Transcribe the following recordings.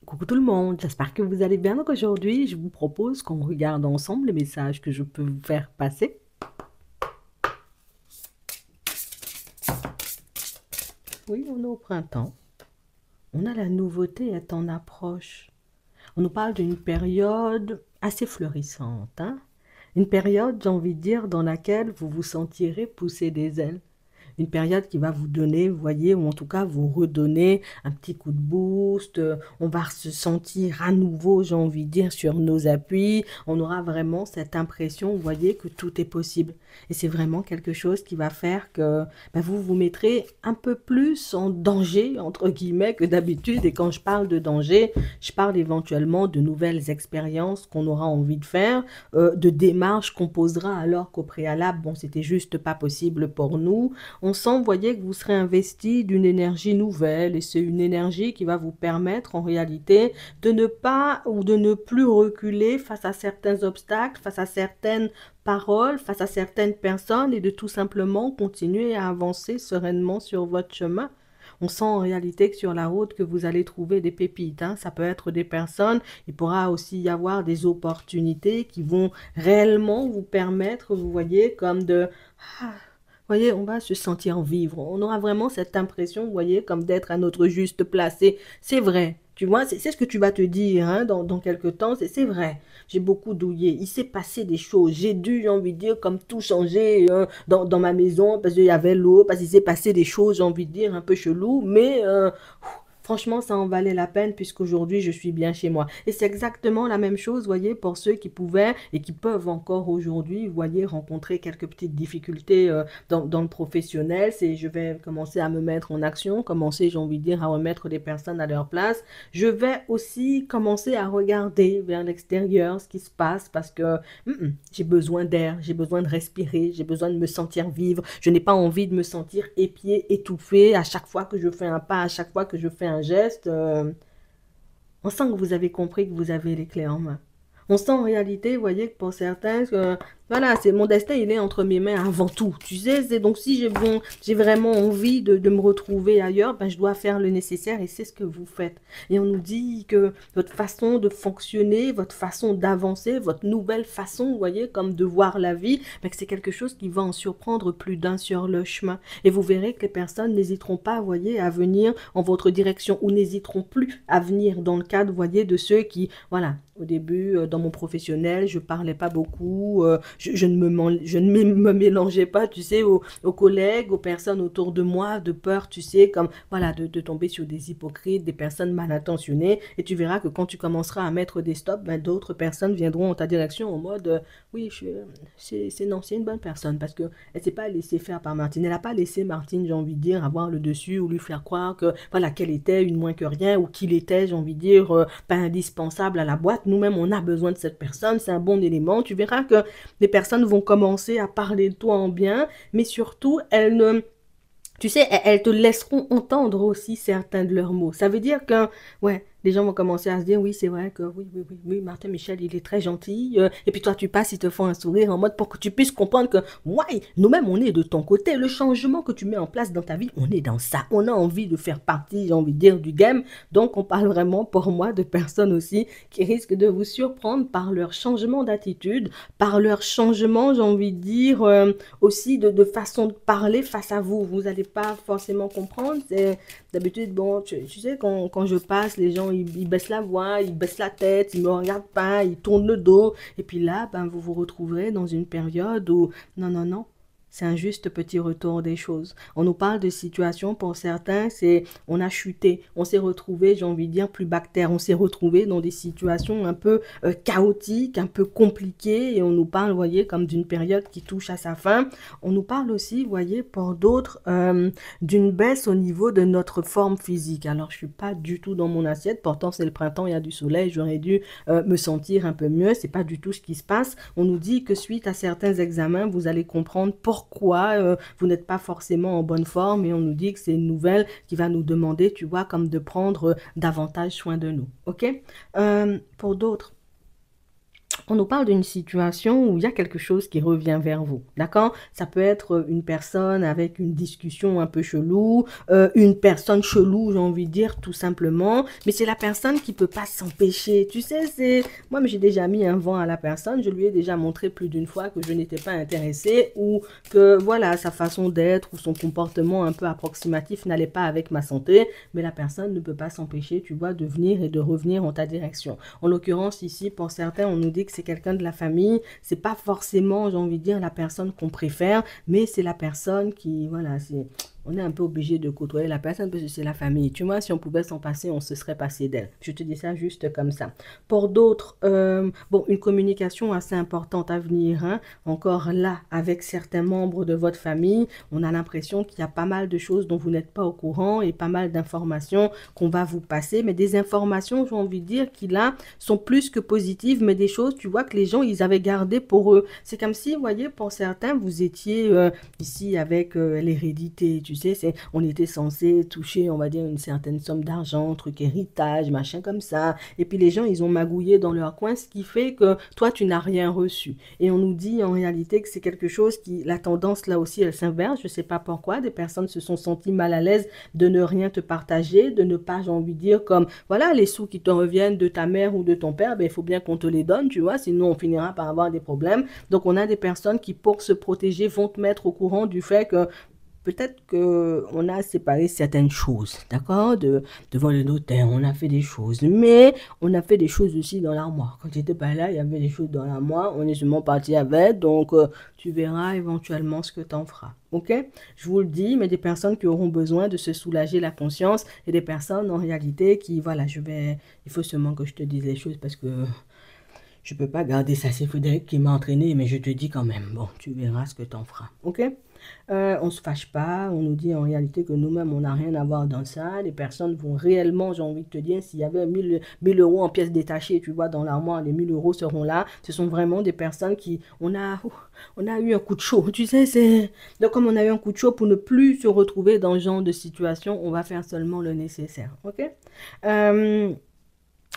Coucou tout le monde, j'espère que vous allez bien. Donc aujourd'hui, je vous propose qu'on regarde ensemble les messages que je peux vous faire passer. Oui, on est au printemps. On a la nouveauté est en approche. On nous parle d'une période assez florissante, hein? Une période, j'ai envie de dire, dans laquelle vous vous sentirez pousser des ailes. Une période qui va vous donner, vous voyez, ou en tout cas vous redonner un petit coup de boost. On va se sentir à nouveau, j'ai envie de dire, sur nos appuis. On aura vraiment cette impression, vous voyez, que tout est possible. Et c'est vraiment quelque chose qui va faire que vous vous mettrez un peu plus en danger, entre guillemets, que d'habitude. Et quand je parle de danger, je parle éventuellement de nouvelles expériences qu'on aura envie de faire, de démarches qu'on posera alors qu'au préalable, bon, c'était juste pas possible pour nous. On sent, vous voyez, que vous serez investi d'une énergie nouvelle et c'est une énergie qui va vous permettre en réalité de ne pas ou de ne plus reculer face à certains obstacles, face à certaines paroles, face à certaines personnes et de tout simplement continuer à avancer sereinement sur votre chemin. On sent en réalité que sur la route que vous allez trouver des pépites, hein. Ça peut être des personnes, il pourra aussi y avoir des opportunités qui vont réellement vous permettre, vous voyez, comme de... Ah, voyez, on va se sentir vivre. On aura vraiment cette impression, vous voyez, comme d'être à notre juste place. C'est vrai. Tu vois, c'est ce que tu vas te dire hein, dans quelques temps. C'est vrai. J'ai beaucoup douillé. Il s'est passé des choses. J'ai dû, j'ai envie de dire, comme tout changer dans ma maison parce qu'il y avait l'eau, parce qu'il s'est passé des choses, j'ai envie de dire, un peu chelou. Mais franchement, ça en valait la peine puisqu'aujourd'hui, je suis bien chez moi. Et c'est exactement la même chose, voyez, pour ceux qui pouvaient et qui peuvent encore aujourd'hui, voyez, rencontrer quelques petites difficultés dans le professionnel. C'est je vais commencer à me mettre en action, commencer, j'ai envie de dire, à remettre des personnes à leur place. Je vais aussi commencer à regarder vers l'extérieur ce qui se passe parce que j'ai besoin d'air, j'ai besoin de respirer, j'ai besoin de me sentir vivre. Je n'ai pas envie de me sentir épié, étouffé à chaque fois que je fais un pas, à chaque fois que je fais un geste. On sent que vous avez compris que vous avez les clés en main. On sent en réalité, vous voyez, que pour certains, que, voilà, c'est mon destin, il est entre mes mains avant tout. Tu sais, c'est donc si j'ai vraiment envie de me retrouver ailleurs, je dois faire le nécessaire et c'est ce que vous faites. Et on nous dit que votre façon de fonctionner, votre façon d'avancer, votre nouvelle façon, vous voyez, comme de voir la vie, que c'est quelque chose qui va en surprendre plus d'un sur le chemin. Et vous verrez que les personnes n'hésiteront pas, vous voyez, à venir en votre direction ou n'hésiteront plus à venir dans le cadre, vous voyez, de ceux qui, voilà, au début, dans mon professionnel, je parlais pas beaucoup, je ne me mélangeais pas, tu sais, aux collègues, aux personnes autour de moi, de peur, tu sais, comme, voilà, de tomber sur des hypocrites, des personnes mal intentionnées. Et tu verras que quand tu commenceras à mettre des stops, d'autres personnes viendront en ta direction en mode, oui, non, c'est une bonne personne parce que elle s'est pas laissée faire par Martine. Elle n'a pas laissé Martine, j'ai envie de dire, avoir le dessus ou lui faire croire que, voilà, qu'elle était une moins que rien ou qu'il était, j'ai envie de dire, pas indispensable à la boîte. Nous-mêmes, on a besoin de cette personne, c'est un bon élément. Tu verras que les personnes vont commencer à parler de toi en bien, mais surtout, elles ne... Tu sais, elles te laisseront entendre aussi certains de leurs mots. Ça veut dire que, ouais, les gens vont commencer à se dire, oui, c'est vrai que, oui, Martin Michel, il est très gentil. Et puis toi, tu passes, ils te font un sourire en mode pour que tu puisses comprendre que, ouais, nous-mêmes, on est de ton côté. Le changement que tu mets en place dans ta vie, on est dans ça. On a envie de faire partie, j'ai envie de dire, du game. Donc, on parle vraiment, pour moi, de personnes aussi qui risquent de vous surprendre par leur changement d'attitude, par leur changement, j'ai envie de dire, aussi de façon de parler face à vous. Vous n'allez pas forcément comprendre. C'est d'habitude, bon, tu sais, quand je passe, les gens, ils baissent la voix, ils baissent la tête, ils me regardent pas, ils tournent le dos. Et puis là, vous vous retrouverez dans une période où, non, non, non, c'est un juste petit retour des choses. On nous parle de situations, pour certains, c'est on a chuté, on s'est retrouvé, j'ai envie de dire, plus bactère, on s'est retrouvé dans des situations un peu chaotiques, un peu compliquées, et on nous parle, vous voyez, comme d'une période qui touche à sa fin. On nous parle aussi, vous voyez, pour d'autres, d'une baisse au niveau de notre forme physique. Alors, je suis pas du tout dans mon assiette, pourtant c'est le printemps, il y a du soleil, j'aurais dû me sentir un peu mieux, c'est pas du tout ce qui se passe. On nous dit que suite à certains examens, vous allez comprendre pourquoi vous n'êtes pas forcément en bonne forme et on nous dit que c'est une nouvelle qui va nous demander, tu vois, comme de prendre davantage soin de nous. Ok. Pour d'autres, on nous parle d'une situation où il y a quelque chose qui revient vers vous, d'accord? Ça peut être une personne avec une discussion un peu chelou, une personne chelou, j'ai envie de dire, tout simplement, mais c'est la personne qui peut pas s'empêcher. Tu sais, c'est... Moi, j'ai déjà mis un vent à la personne, je lui ai déjà montré plus d'une fois que je n'étais pas intéressée ou que, voilà, sa façon d'être ou son comportement un peu approximatif n'allait pas avec ma santé, mais la personne ne peut pas s'empêcher, tu vois, de venir et de revenir en ta direction. En l'occurrence, ici, pour certains, on nous dit que c'est quelqu'un de la famille. C'est pas forcément, j'ai envie de dire, la personne qu'on préfère, mais c'est la personne qui, voilà, c'est... On est un peu obligé de côtoyer la personne parce que c'est la famille. Tu vois, si on pouvait s'en passer, on se serait passé d'elle. Je te dis ça juste comme ça. Pour d'autres, bon, une communication assez importante à venir. Hein. Encore là, avec certains membres de votre famille, on a l'impression qu'il y a pas mal de choses dont vous n'êtes pas au courant et pas mal d'informations qu'on va vous passer. Mais des informations, j'ai envie de dire, qui là sont plus que positives, mais des choses, tu vois, que les gens, ils avaient gardées pour eux. C'est comme si, vous voyez, pour certains, vous étiez ici avec l'hérédité, tu sais, on était censé toucher, on va dire, une certaine somme d'argent, truc héritage, machin comme ça. Et puis les gens, ils ont magouillé dans leur coin, ce qui fait que toi, tu n'as rien reçu. Et on nous dit en réalité que c'est quelque chose qui, la tendance là aussi, elle s'inverse. Je ne sais pas pourquoi. Des personnes se sont senties mal à l'aise de ne rien te partager, de ne pas, j'ai envie de dire, comme, voilà, les sous qui te reviennent de ta mère ou de ton père, ben, il faut bien qu'on te les donne, tu vois, sinon on finira par avoir des problèmes. Donc on a des personnes qui, pour se protéger, vont te mettre au courant du fait que peut-être qu'on a séparé certaines choses, d'accord, devant le notaire, on a fait des choses, mais on a fait des choses aussi dans l'armoire. Quand tu n'étais pas là, il y avait des choses dans l'armoire, on est seulement parti avec, donc tu verras éventuellement ce que tu en feras, ok? Je vous le dis, mais des personnes qui auront besoin de se soulager la conscience et des personnes en réalité qui, voilà, il faut seulement que je te dise les choses parce que je peux pas garder ça, c'est Frédéric qui m'a entraîné, mais je te dis quand même, bon, tu verras ce que tu en feras, ok? On ne se fâche pas, on nous dit en réalité que nous-mêmes, on n'a rien à voir dans ça. Les personnes vont réellement, j'ai envie de te dire, s'il y avait 1000 euros en pièces détachées, tu vois, dans l'armoire, les 1000 euros seront là. Ce sont vraiment des personnes qui, on a eu un coup de chaud, tu sais, c'est... Donc comme on a eu un coup de chaud, pour ne plus se retrouver dans ce genre de situation, on va faire seulement le nécessaire, ok?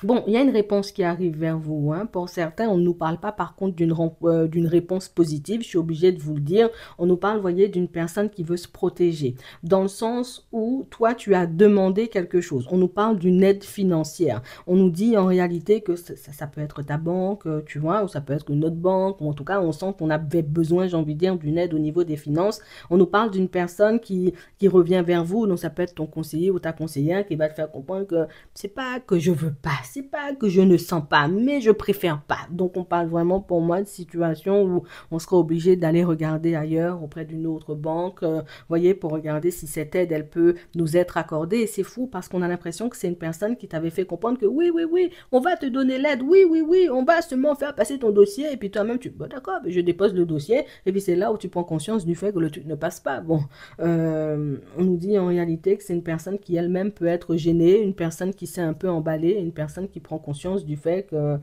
Bon, il y a une réponse qui arrive vers vous. Hein. Pour certains, on ne nous parle pas par contre d'une réponse positive. Je suis obligée de vous le dire. On nous parle, vous voyez, d'une personne qui veut se protéger. Dans le sens où toi, tu as demandé quelque chose. On nous parle d'une aide financière. On nous dit en réalité que ça peut être ta banque, tu vois, ou ça peut être une autre banque. Ou en tout cas, on sent qu'on avait besoin, j'ai envie de dire, d'une aide au niveau des finances. On nous parle d'une personne qui revient vers vous. Donc, ça peut être ton conseiller ou ta conseillère qui va te faire comprendre que c'est pas que je veux pas, c'est pas que je ne sens pas, mais je préfère pas. Donc on parle vraiment pour moi de situation où on sera obligé d'aller regarder ailleurs auprès d'une autre banque, voyez, pour regarder si cette aide, elle peut nous être accordée. Et c'est fou parce qu'on a l'impression que c'est une personne qui t'avait fait comprendre que oui, oui, oui, on va te donner l'aide, oui, oui, oui, on va seulement faire passer ton dossier. Et puis toi-même, bon, d'accord, je dépose le dossier. Et puis c'est là où tu prends conscience du fait que le truc ne passe pas. Bon, on nous dit en réalité que c'est une personne qui elle-même peut être gênée, une personne qui s'est un peu emballée, une personne qui prend conscience du fait que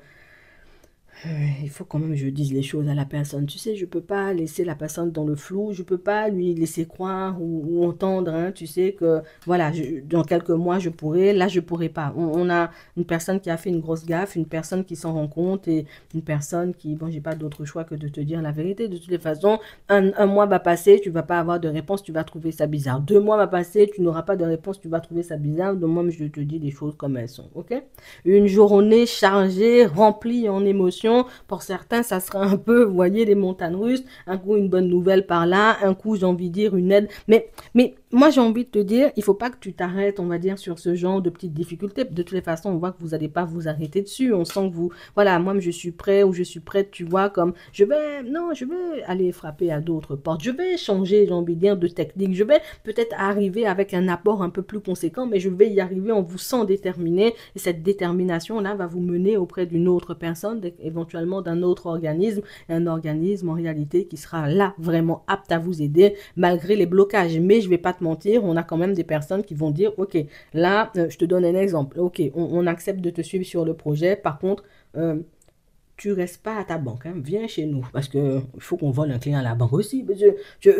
il faut quand même que je dise les choses à la personne. Tu sais, je peux pas laisser la personne dans le flou, je peux pas lui laisser croire ou entendre, hein, tu sais, que voilà, dans quelques mois je pourrais, là je pourrais pas. On a une personne qui a fait une grosse gaffe, une personne qui s'en rend compte et une personne qui, bon, j'ai pas d'autre choix que de te dire la vérité. De toutes les façons, un mois va passer, tu vas pas avoir de réponse, tu vas trouver ça bizarre. 2 mois va passer, tu n'auras pas de réponse, tu vas trouver ça bizarre. Donc moi, je te dis les choses comme elles sont, ok? Une journée chargée, remplie en émotions. Pour certains, ça sera un peu, vous voyez, les montagnes russes. Un coup, une bonne nouvelle par là. Un coup, j'ai envie de dire une aide. Mais moi, j'ai envie de te dire, il ne faut pas que tu t'arrêtes, on va dire, sur ce genre de petites difficultés. De toutes les façons, on voit que vous n'allez pas vous arrêter dessus. On sent que vous, voilà, moi, je suis prêt ou je suis prête, tu vois, comme je vais aller frapper à d'autres portes. Je vais changer, j'ai envie de dire, de technique. Je vais peut-être arriver avec un apport un peu plus conséquent, mais je vais y arriver en vous sent déterminé. Et cette détermination-là va vous mener auprès d'une autre personne, éventuellement d'un autre organisme, un organisme en réalité qui sera là vraiment apte à vous aider malgré les blocages. Mais je ne vais pas te mentir, on a quand même des personnes qui vont dire, ok, là, je te donne un exemple, ok, on accepte de te suivre sur le projet, par contre, tu restes pas à ta banque, hein. Viens chez nous, parce que il faut qu'on vole un client à la banque aussi.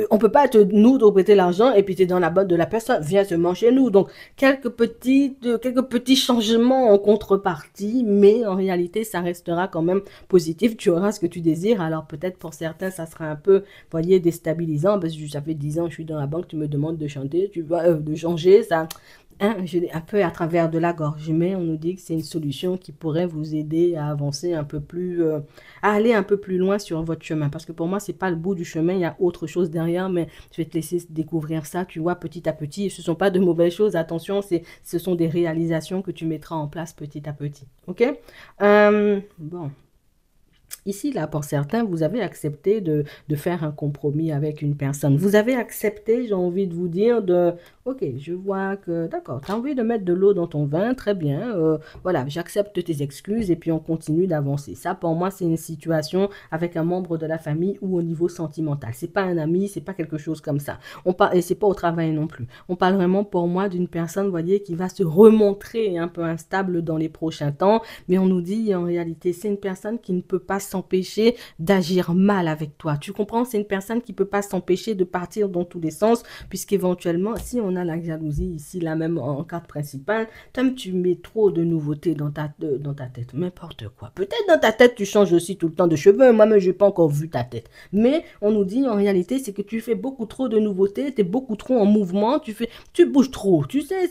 On peut pas nous te prêter l'argent et puis tu es dans la banque de la personne. Viens seulement chez nous. Donc, quelques petits changements en contrepartie, mais en réalité, ça restera quand même positif. Tu auras ce que tu désires. Alors, peut-être pour certains, ça sera un peu, voyez, déstabilisant, parce que ça fait 10 ans que je suis dans la banque, tu me demandes de chanter, tu vois, de changer, ça. Hein, un peu à travers de la gorge, mais on nous dit que c'est une solution qui pourrait vous aider à avancer un peu plus, à aller un peu plus loin sur votre chemin. Parce que pour moi, c'est pas le bout du chemin, il y a autre chose derrière, mais je vais te laisser découvrir ça, tu vois, petit à petit. Et ce ne sont pas de mauvaises choses, attention, ce sont des réalisations que tu mettras en place petit à petit. Ok? Bon. Ici, là, pour certains, vous avez accepté de faire un compromis avec une personne. Vous avez accepté, j'ai envie de vous dire, ok, je vois que, d'accord, tu as envie de mettre de l'eau dans ton vin, très bien, voilà, j'accepte tes excuses et puis on continue d'avancer. Ça, pour moi, c'est une situation avec un membre de la famille ou au niveau sentimental. C'est pas un ami, c'est pas quelque chose comme ça. Et c'est pas au travail non plus. On parle vraiment, pour moi, d'une personne, vous voyez, qui va se remontrer un peu instable dans les prochains temps, mais on nous dit, en réalité, c'est une personne qui ne peut pas s'empêcher d'agir mal avec toi. Tu comprends? C'est une personne qui ne peut pas s'empêcher de partir dans tous les sens, puisqu'éventuellement, si on a la jalousie ici, là même en carte principale, tu mets trop de nouveautés dans ta tête. N'importe quoi. Peut-être dans ta tête, tu changes aussi tout le temps de cheveux. Moi-même, je n'ai pas encore vu ta tête. Mais on nous dit, en réalité, c'est que tu fais beaucoup trop de nouveautés, tu es beaucoup trop en mouvement, tu bouges trop. Tu sais,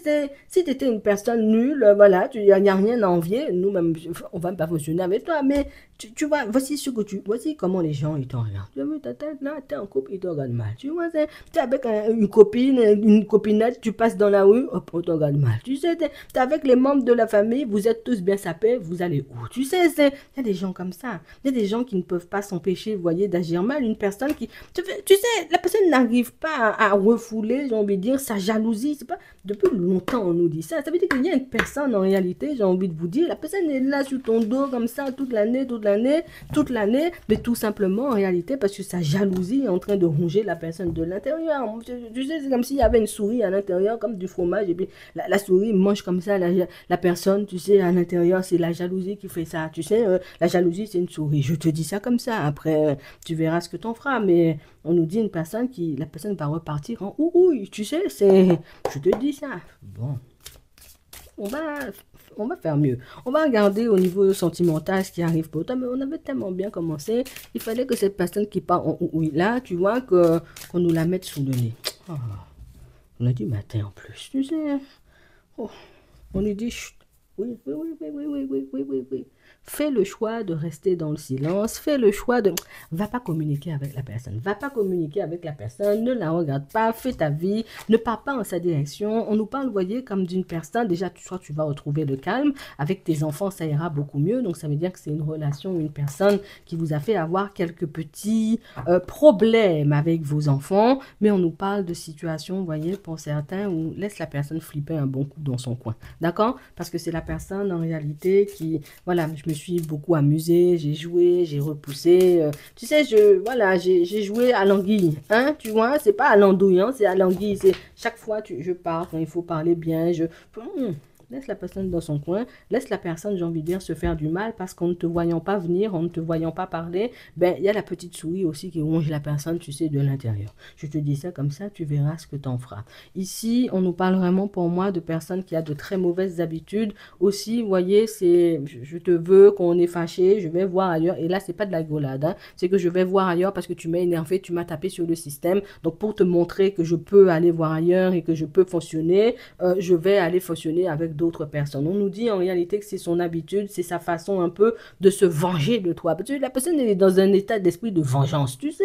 si tu étais une personne nulle, voilà, il n'y a rien à envier. Nous-mêmes, on ne va pas fonctionner avec toi, mais tu vois, voici comment les gens, ils te regardent. Tu as vu ta tête, là, t'es en couple, ils te regardent mal. Tu vois, t'es avec une copine, une copinette, tu passes dans la rue, hop, on te regarde mal. Tu sais, t'es avec les membres de la famille, vous êtes tous bien sapés, vous allez où? Tu sais, il y a des gens comme ça. Il y a des gens qui ne peuvent pas s'empêcher, vous voyez, d'agir mal. Une personne qui, tu sais, la personne n'arrive pas à refouler, j'ai envie de dire, sa jalousie. C'est pas, depuis longtemps, on nous dit ça. Ça veut dire qu'il y a une personne, en réalité, j'ai envie de vous dire, la personne est là sur ton dos, comme ça, toute l'année, mais tout simplement, en réalité, parce que sa jalousie est en train de ronger la personne de l'intérieur. Tu sais, c'est comme s'il y avait une souris à l'intérieur, comme du fromage, et puis la souris mange comme ça la personne, tu sais, à l'intérieur, c'est la jalousie qui fait ça. Tu sais, la jalousie, c'est une souris. Je te dis ça comme ça. Après, tu verras ce que t'en feras, mais on nous dit la personne va repartir en ouïe, tu sais, je te dis ça. Bon, on va faire mieux. On va regarder au niveau sentimental ce qui arrive pour toi, mais on avait tellement bien commencé. Il fallait que cette personne qui part en ouïe là, tu vois, qu'on nous la mette sous le nez. Oh, on a du matin en plus, tu sais. Oh, on lui dit, chut, oui, oui, oui, oui, oui, oui, oui, oui, oui, oui. Fais le choix de rester dans le silence. Fais le choix de... Va pas communiquer avec la personne. Va pas communiquer avec la personne. Ne la regarde pas. Fais ta vie. Ne pars pas en sa direction. On nous parle, vous voyez, comme d'une personne. Déjà, soit tu vas retrouver le calme. Avec tes enfants, ça ira beaucoup mieux. Donc, ça veut dire que c'est une relation, une personne qui vous a fait avoir quelques petits problèmes avec vos enfants. Mais on nous parle de situations, vous voyez, pour certains, où laisse la personne flipper un bon coup dans son coin. D'accord? Parce que c'est la personne, en réalité, qui... Voilà, je me suis beaucoup amusée, j'ai joué, j'ai repoussé. Tu sais, voilà, j'ai joué à l'anguille. Hein, tu vois, c'est pas à l'andouille, hein, c'est à l'anguille. C'est chaque fois, je pars quand il faut parler bien. Laisse la personne dans son coin, laisse la personne, j'ai envie de dire, se faire du mal parce qu'en ne te voyant pas venir, en ne te voyant pas parler, ben, il y a la petite souris aussi qui ronge la personne, tu sais, de l'intérieur. Je te dis ça comme ça, tu verras ce que tu en feras. Ici, on nous parle vraiment pour moi de personnes qui ont de très mauvaises habitudes. Aussi, vous voyez, je te veux qu'on est fâché, je vais voir ailleurs. Et là, c'est pas de la rigolade, hein. C'est que je vais voir ailleurs parce que tu m'as énervé, tu m'as tapé sur le système. Donc, pour te montrer que je peux aller voir ailleurs et que je peux fonctionner, je vais aller fonctionner avec d'autres personnes. On nous dit en réalité que c'est son habitude, c'est sa façon un peu de se venger de toi. Parce que la personne est dans un état d'esprit de vengeance. Tu sais,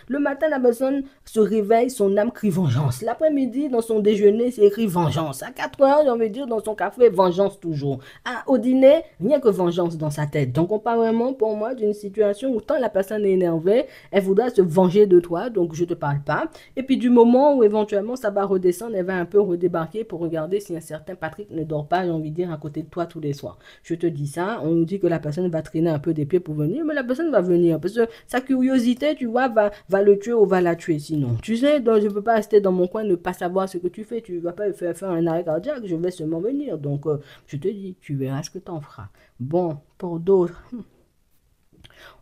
le matin, la personne se réveille, son âme crie vengeance. L'après-midi, dans son déjeuner, c'est écrit vengeance. À 4 heures, j'ai envie de dire, dans son café, vengeance toujours. Au dîner, rien que vengeance dans sa tête. Donc, on parle vraiment, pour moi, d'une situation où tant la personne est énervée, elle voudra se venger de toi, donc je te parle pas. Et puis, du moment où éventuellement ça va redescendre, elle va un peu redébarquer pour regarder si un certain Patrick ne dort pas, j'ai envie de dire, à côté de toi tous les soirs. Je te dis ça, on nous dit que la personne va traîner un peu des pieds pour venir, mais la personne va venir parce que sa curiosité, tu vois, va le tuer ou va la tuer sinon. Tu sais, donc je ne peux pas rester dans mon coin, ne pas savoir ce que tu fais, tu ne vas pas faire un arrêt cardiaque, je vais seulement venir. Donc, je te dis, tu verras ce que tu en feras. Bon, pour d'autres...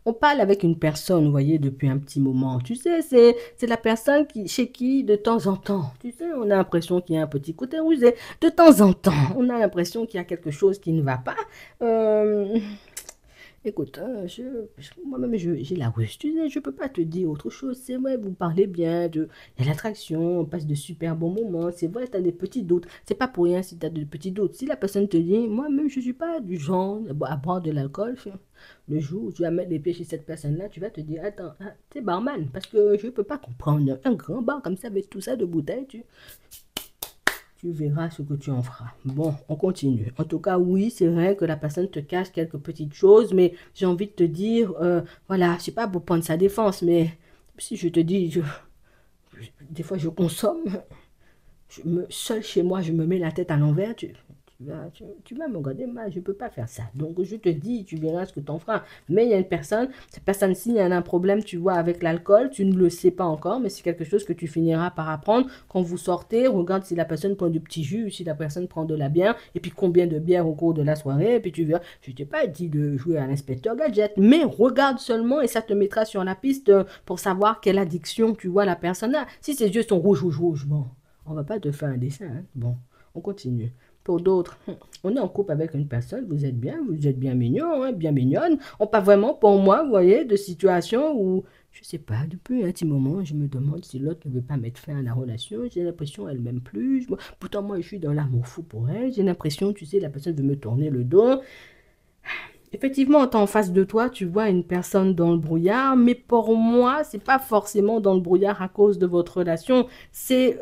On parle avec une personne, vous voyez, depuis un petit moment. Tu sais, c'est la personne chez qui, de temps en temps, tu sais, on a l'impression qu'il y a un petit côté rusé. De temps en temps, on a l'impression qu'il y a quelque chose qui ne va pas. Euh, Écoute, moi-même, j'ai la ruse, tu sais, je peux pas te dire autre chose. C'est vrai, vous parlez bien, il y a l'attraction, on passe de super bons moments. C'est vrai, tu as des petits doutes. C'est pas pour rien si tu as de petits doutes. Si la personne te dit, moi-même, je suis pas du genre à boire de l'alcool, le jour où tu vas mettre les pieds chez cette personne-là, tu vas te dire, attends, ah, t'es barman, parce que je peux pas comprendre un grand bar comme ça avec tout ça de bouteilles, tu verras ce que tu en feras. Bon, on continue. En tout cas, oui, c'est vrai que la personne te cache quelques petites choses, mais j'ai envie de te dire, voilà, je sais pas pour prendre sa défense, mais si je te dis, des fois je consomme, seul chez moi, je me mets la tête à l'envers, tu vas me regarder mal, je ne peux pas faire ça. Donc je te dis, tu verras ce que tu en feras. Mais il y a une personne, cette personne-ci, il y a un problème, tu vois, avec l'alcool, tu ne le sais pas encore, mais c'est quelque chose que tu finiras par apprendre. Quand vous sortez, regarde si la personne prend du petit jus, si la personne prend de la bière, et puis combien de bières au cours de la soirée, et puis tu verras, je ne t'ai pas dit de jouer à l'inspecteur Gadget, mais regarde seulement et ça te mettra sur la piste pour savoir quelle addiction tu vois la personne a. Si ses yeux sont rouges, rouges, rouges, bon, on va pas te faire un dessin, hein. Bon, on continue. Pour d'autres, on est en couple avec une personne, vous êtes bien mignon, hein, bien mignonne. On parle vraiment, pour moi, vous voyez, de situations où, je sais pas, depuis un petit moment, je me demande si l'autre ne veut pas mettre fin à la relation. J'ai l'impression qu'elle m'aime plus. Pourtant, moi, je suis dans l'amour fou pour elle. J'ai l'impression, tu sais, la personne veut me tourner le dos. Effectivement, tu en face de toi, tu vois une personne dans le brouillard, mais pour moi, c'est pas forcément dans le brouillard à cause de votre relation. C'est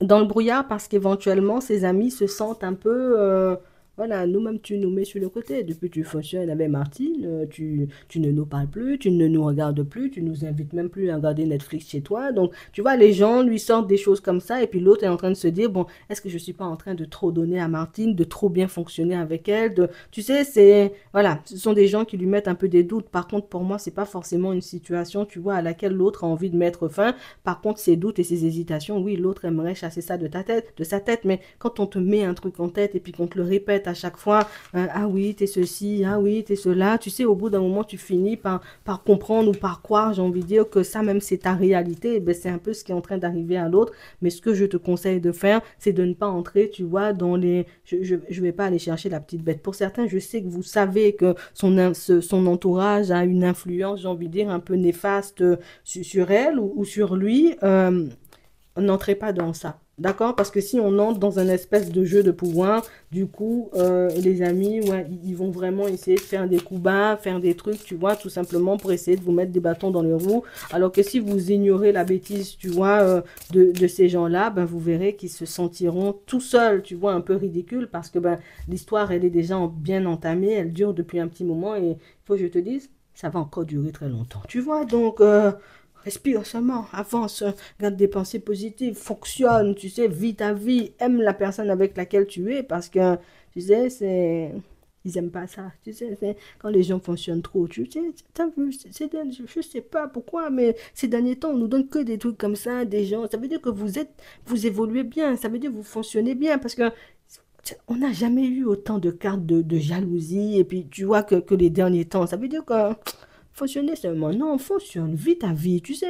dans le brouillard parce qu'éventuellement ses amis se sentent un peu voilà, nous-mêmes tu nous mets sur le côté. Depuis que tu fonctionnes avec Martine, tu ne nous parles plus, tu ne nous regardes plus, tu nous invites même plus à regarder Netflix chez toi. Donc tu vois, les gens lui sortent des choses comme ça et puis l'autre est en train de se dire, bon, est-ce que je suis pas en train de trop donner à Martine, de trop bien fonctionner avec elle, tu sais, c'est voilà, ce sont des gens qui lui mettent un peu des doutes. Par contre, pour moi, c'est pas forcément une situation, tu vois, à laquelle l'autre a envie de mettre fin. Par contre, ses doutes et ses hésitations, oui, l'autre aimerait chasser ça de ta tête, de sa tête, mais quand on te met un truc en tête et puis qu'on te le répète à chaque fois, ah oui, t'es ceci, ah oui, t'es cela, tu sais, au bout d'un moment, tu finis par comprendre ou par croire, j'ai envie de dire, que ça, même c'est ta réalité, et ben, c'est un peu ce qui est en train d'arriver à l'autre, mais ce que je te conseille de faire, c'est de ne pas entrer, tu vois, dans les... Je vais pas aller chercher la petite bête. Pour certains, je sais que vous savez que son entourage a une influence, j'ai envie de dire, un peu néfaste sur elle ou sur lui. N'entrez pas dans ça. D'accord? Parce que si on entre dans un espèce de jeu de pouvoir, du coup, les amis, ouais, ils vont vraiment essayer de faire des coups bas, faire des trucs, tu vois, tout simplement pour essayer de vous mettre des bâtons dans les roues. Alors que si vous ignorez la bêtise, tu vois, de ces gens-là, ben, vous verrez qu'ils se sentiront tout seuls, tu vois, un peu ridicules parce que ben, l'histoire, elle est déjà bien entamée, elle dure depuis un petit moment et il faut que je te dise, ça va encore durer très longtemps. Tu vois, donc... respire seulement, avance, garde des pensées positives, fonctionne, tu sais, vis ta vie, aime la personne avec laquelle tu es parce que, tu sais, c'est... Ils aiment pas ça, tu sais, c'est quand les gens fonctionnent trop, tu sais, t'as vu, je sais pas pourquoi, mais ces derniers temps, on nous donne que des trucs comme ça, des gens, ça veut dire que vous évoluez bien, ça veut dire que vous fonctionnez bien parce que on n'a jamais eu autant de cartes de jalousie et puis tu vois que les derniers temps, ça veut dire que fonctionner seulement. Non, fonctionne, vis ta vie. Tu sais,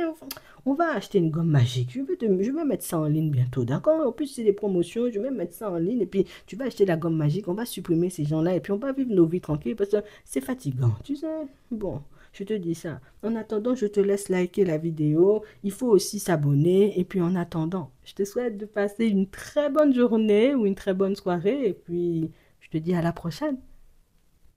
on va acheter une gomme magique. Je vais mettre ça en ligne bientôt, d'accord? En plus, c'est des promotions, je vais mettre ça en ligne. Et puis, tu vas acheter la gomme magique, on va supprimer ces gens-là. Et puis, on va vivre nos vies tranquilles parce que c'est fatigant. Tu sais, bon, je te dis ça. En attendant, je te laisse liker la vidéo. Il faut aussi s'abonner. Et puis, en attendant, je te souhaite de passer une très bonne journée ou une très bonne soirée. Et puis, je te dis à la prochaine.